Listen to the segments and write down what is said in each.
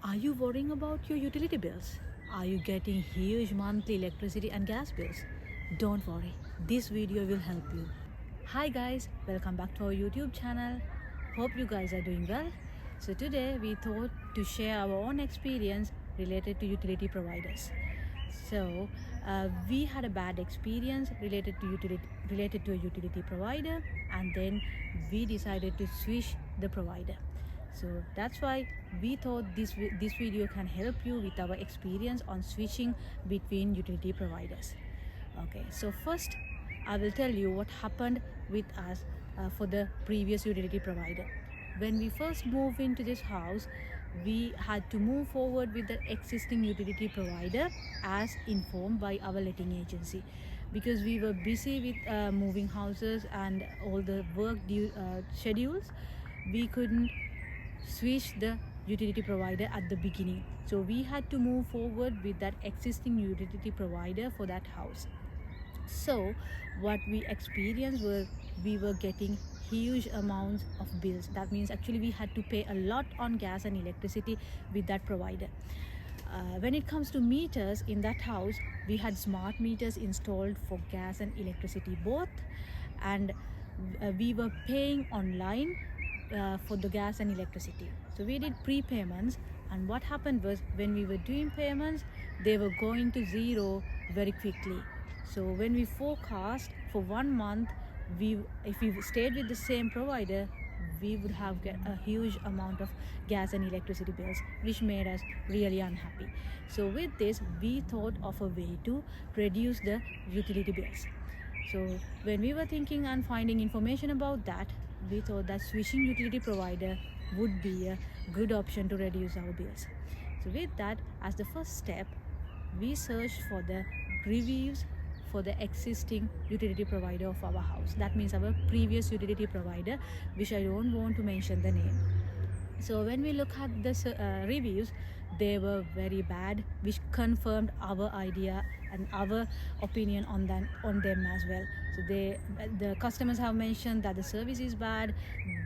Are you worrying about your utility bills? Are you getting huge monthly electricity and gas bills? Don't worry, this video will help you. Hi guys, welcome back to our YouTube channel. Hope you guys are doing well. So today we thought to share our own experience related to utility providers. So we had a bad experience related to a utility provider, and then we decided to switch the provider. So that's why we thought this video can help you with our experience on switching between utility providers. Okay, so first I will tell you what happened with us for the previous utility provider. When we first moved into this house, we had to move forward with the existing utility provider as informed by our letting agency, because we were busy with moving houses and all the work schedules. We couldn't switch the utility provider at the beginning, so we had to move forward with that existing utility provider for that house. So what we experienced was we were getting huge amounts of bills. That means actually we had to pay a lot on gas and electricity with that provider. When it comes to meters in that house, we had smart meters installed for gas and electricity both, and we were paying online for the gas and electricity. So we did prepayments, and what happened was when we were doing payments, they were going to zero very quickly. So when we forecast for 1 month, if we stayed with the same provider, we would have get a huge amount of gas and electricity bills, which made us really unhappy. So with this, we thought of a way to reduce the utility bills. So when we were thinking and finding information about that, we thought that switching utility provider would be a good option to reduce our bills. So with that, as the first step, we searched for the reviews for the existing utility provider of our house. That means our previous utility provider, which I don't want to mention the name. So when we look at the reviews, they were very bad, which confirmed our idea and our opinion on them as well. So the customers have mentioned that the service is bad,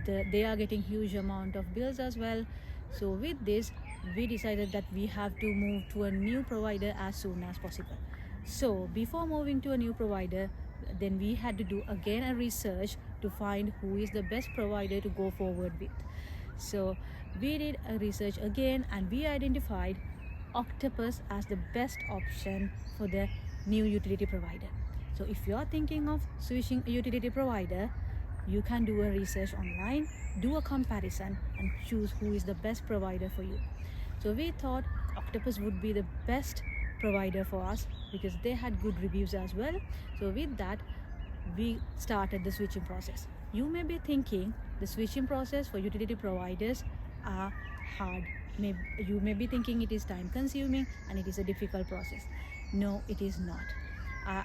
they are getting huge amount of bills as well. So with this, we decided that we have to move to a new provider as soon as possible. So before moving to a new provider, then we had to do again a research to find who is the best provider to go forward with. So we did a research again, and we identified Octopus as the best option for the new utility provider. So if you are thinking of switching a utility provider, you can do a research online, do a comparison, and choose who is the best provider for you. So we thought Octopus would be the best provider for us because they had good reviews as well. So with that, we started the switching process. You may be thinking the switching process for utility providers are hard. You may be thinking it is time consuming and it is a difficult process. No, it is not.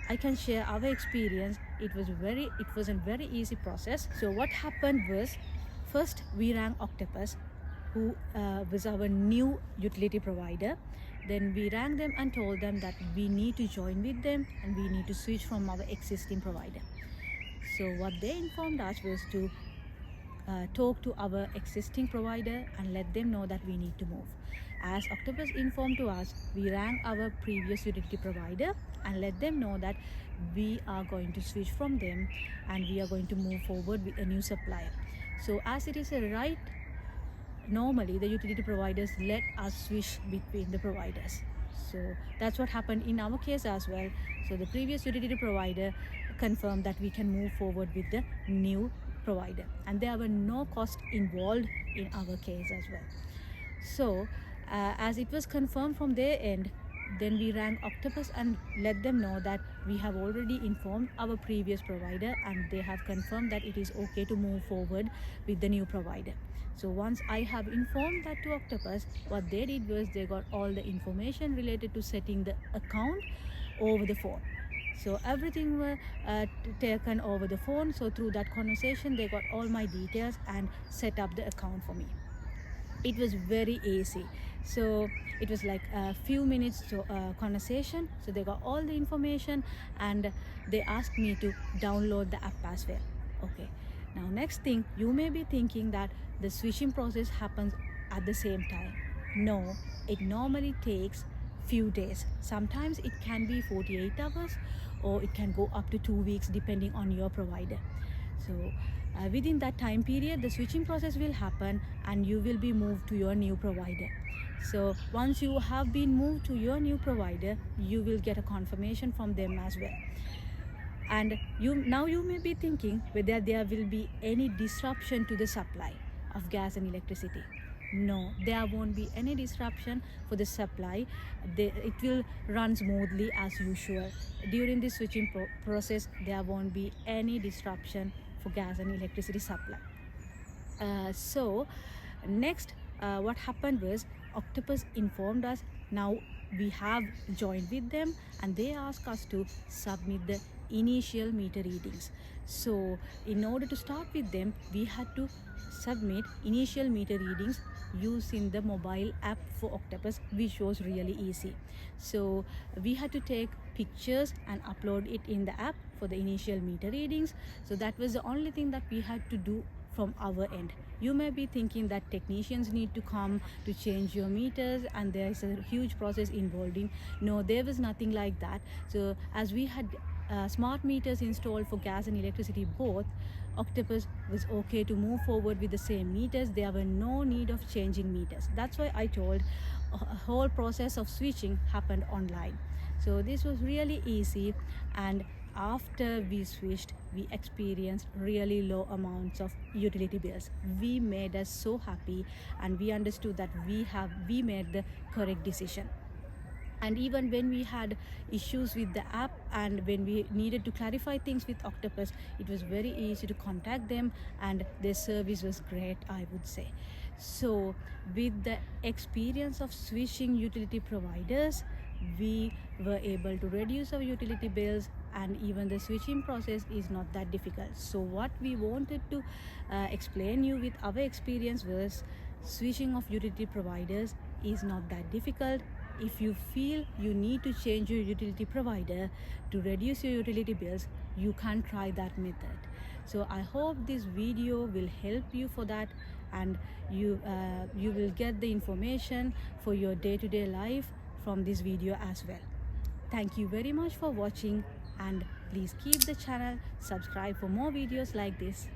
I can share our experience. It was a very easy process. So what happened was, first we rang Octopus, who was our new utility provider. Then we rang them and told them that we need to join with them and we need to switch from our existing provider. So what they informed us was to talk to our existing provider and let them know that we need to move. As Octopus informed to us, we rang our previous utility provider and let them know that we are going to switch from them and we are going to move forward with a new supplier. So as it is a right, normally the utility providers let us switch between the providers. So that's what happened in our case as well. So the previous utility provider confirmed that we can move forward with the new provider, and there were no cost involved in our case as well. So as it was confirmed from their end, then we rang Octopus and let them know that we have already informed our previous provider and they have confirmed that it is okay to move forward with the new provider. So once I have informed that to Octopus, what they did was they got all the information related to setting the account over the phone. So everything were taken over the phone. So through that conversation, they got all my details and set up the account for me. It was very easy. So it was like a few minutes to conversation. So they got all the information and they asked me to download the app as well. Okay, now next thing, you may be thinking that the switching process happens at the same time. No, it normally takes few days. Sometimes it can be 48 hours or it can go up to 2 weeks depending on your provider. So within that time period, the switching process will happen and you will be moved to your new provider. So once you have been moved to your new provider, you will get a confirmation from them as well. And you may be thinking whether there will be any disruption to the supply of gas and electricity. No, there won't be any disruption for the supply. It will run smoothly as usual. During the switching process, there won't be any disruption for gas and electricity supply. So next, what happened was Octopus informed us. Now we have joined with them and they asked us to submit the initial meter readings. So in order to start with them, we had to submit initial meter readings using the mobile app for Octopus, which was really easy. So we had to take pictures and upload it in the app for the initial meter readings. So that was the only thing that we had to do from our end. You may be thinking that technicians need to come to change your meters and there is a huge process involved in. No, there was nothing like that. So as we had smart meters installed for gas and electricity both, Octopus was okay to move forward with the same meters. There were no need of changing meters. That's why I told a whole process of switching happened online. So this was really easy, and after we switched, we experienced really low amounts of utility bills. We made us so happy and we understood that we made the correct decision. And even when we had issues with the app and when we needed to clarify things with Octopus, it was very easy to contact them and their service was great, I would say. So with the experience of switching utility providers, we were able to reduce our utility bills, and even the switching process is not that difficult. So what we wanted to explain you with our experience was switching of utility providers is not that difficult. If you feel you need to change your utility provider to reduce your utility bills, you can try that method. So I hope this video will help you for that, and you will get the information for your day-to-day life from this video as well. Thank you very much for watching, and please keep the channel subscribe for more videos like this.